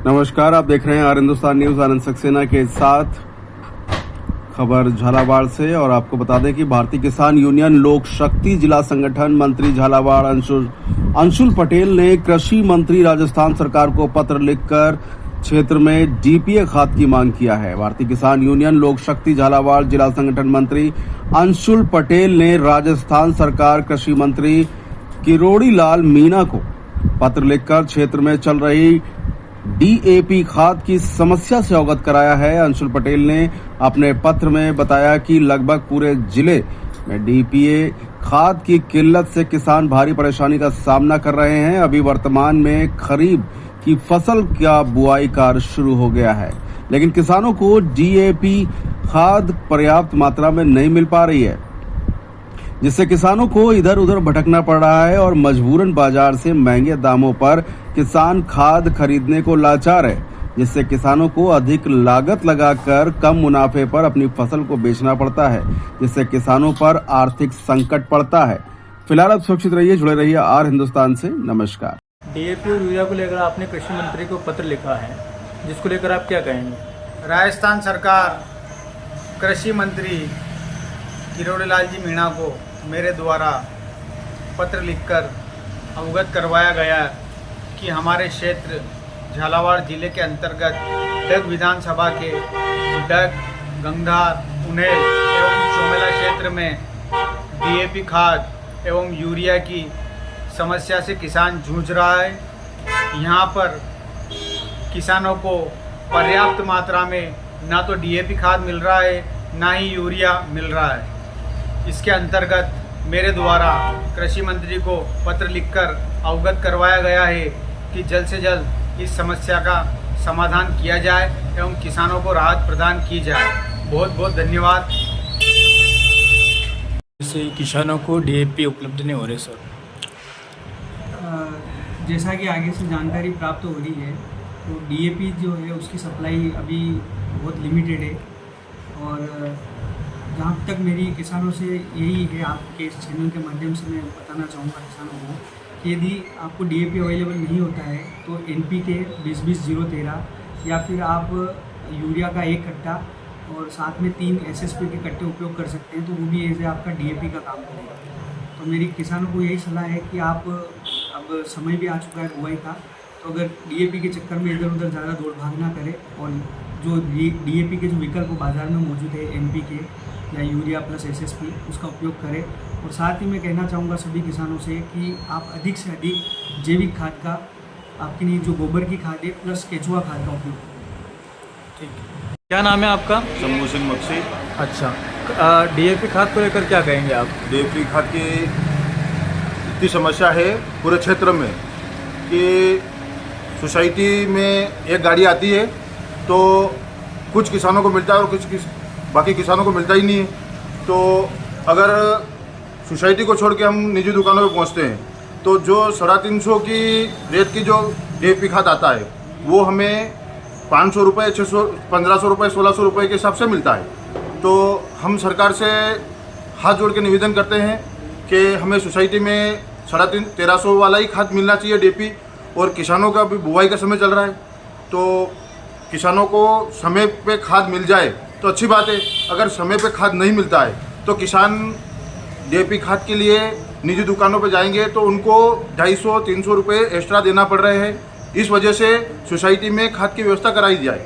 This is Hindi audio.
नमस्कार, आप देख रहे हैं आर हिंदुस्तान न्यूज। आनंद सक्सेना के साथ खबर झालावाड़ से। और आपको बता दें कि भारतीय किसान यूनियन लोक शक्ति जिला संगठन मंत्री झालावाड़ अंशुल पटेल ने कृषि मंत्री राजस्थान सरकार को पत्र लिखकर क्षेत्र में डीपीए खाद की मांग किया है। भारतीय किसान यूनियन लोक शक्ति झालावाड़ जिला संगठन मंत्री अंशुल पटेल ने राजस्थान सरकार कृषि मंत्री किरोड़ी लाल मीणा को पत्र लिखकर क्षेत्र में चल रही डीएपी खाद की समस्या से अवगत कराया है। अंशुल पटेल ने अपने पत्र में बताया कि लगभग पूरे जिले में डीपीए खाद की किल्लत से किसान भारी परेशानी का सामना कर रहे हैं। अभी वर्तमान में खरीफ की फसल का बुआई कार्य शुरू हो गया है, लेकिन किसानों को डीएपी खाद पर्याप्त मात्रा में नहीं मिल पा रही है, जिससे किसानों को इधर उधर भटकना पड़ रहा है और मजबूरन बाजार से महंगे दामों पर किसान खाद खरीदने को लाचार है, जिससे किसानों को अधिक लागत लगाकर कम मुनाफे पर अपनी फसल को बेचना पड़ता है, जिससे किसानों पर आर्थिक संकट पड़ता है। फिलहाल आप सुरक्षित रहिए, जुड़े रहिए आर हिंदुस्तान से। नमस्कार। डीएपी और यूरिया को लेकर आपने कृषि मंत्री को पत्र लिखा है, जिसको लेकर आप क्या कहेंगे? राजस्थान सरकार कृषि मंत्री किरोड़ी लाल जी मीणा को मेरे द्वारा पत्र लिखकर अवगत करवाया गया कि हमारे क्षेत्र झालावाड़ जिले के अंतर्गत डग विधानसभा के डग, गंगधार, उन्हेल एवं चोमेला क्षेत्र में डीएपी खाद एवं यूरिया की समस्या से किसान जूझ रहा है। यहाँ पर किसानों को पर्याप्त मात्रा में ना तो डीएपी खाद मिल रहा है, ना ही यूरिया मिल रहा है। इसके अंतर्गत मेरे द्वारा कृषि मंत्री को पत्र लिखकर अवगत करवाया गया है कि जल्द से जल्द इस समस्या का समाधान किया जाए एवं किसानों को राहत प्रदान की जाए। बहुत बहुत धन्यवाद। जैसे किसानों को डीएपी उपलब्ध नहीं हो रहे सर। जैसा कि आगे से जानकारी प्राप्त हो रही है, तो डीएपी जो है उसकी सप्लाई अभी बहुत लिमिटेड है। और जहाँ तक मेरी किसानों से यही है, आपके इस चैनल के माध्यम से मैं बताना चाहूँगा किसानों को कि यदि आपको डीएपी अवेलेबल नहीं होता है तो एनपीके 20-20-013 या फिर आप यूरिया का 1 कट्टा और साथ में 3 एसएसपी के कट्टे उपयोग कर सकते हैं, तो वो भी एज आपका डीएपी का काम करेगा। तो मेरी किसानों को यही सलाह है कि आप, अब समय भी आ चुका है बुआई का, तो अगर डीएपी के चक्कर में इधर उधर ज़्यादा दौड़ भाग ना करें और जो डीएपी के जो विकल्प बाज़ार में मौजूद है एनपीके या यूरिया प्लस एसएसपी, उसका उपयोग करें। और साथ ही मैं कहना चाहूँगा सभी किसानों से कि आप अधिक से अधिक जैविक खाद का, आपके लिए जो गोबर की खाद है प्लस केचुआ खाद का उपयोग करें। ठीक है। क्या नाम है आपका? शंभू सिंह मक्सी। अच्छा, डीएपी खाद को लेकर क्या कहेंगे आप? डीएपी खाद की इतनी समस्या है पूरे क्षेत्र में कि सोसाइटी में एक गाड़ी आती है तो कुछ किसानों को मिलता है और बाकी किसानों को मिलता ही नहीं है। तो अगर सोसाइटी को छोड़ के हम निजी दुकानों पे पहुंचते हैं तो जो 350 की रेट की जो डीएपी खाद आता है वो हमें 500 रुपये, 600, 1500 रुपये, 1600 रुपये के हिसाब से मिलता है। तो हम सरकार से हाथ जोड़ के निवेदन करते हैं कि हमें सोसाइटी में 1350 वाला ही खाद मिलना चाहिए डीएपी। और किसानों का भी बुआई का समय चल रहा है, तो किसानों को समय पे खाद मिल जाए तो अच्छी बात है। अगर समय पे खाद नहीं मिलता है तो किसान डीएपी खाद के लिए निजी दुकानों पे जाएंगे तो उनको 250-300 रुपये एक्स्ट्रा देना पड़ रहे हैं। इस वजह से सोसाइटी में खाद की व्यवस्था कराई जाए।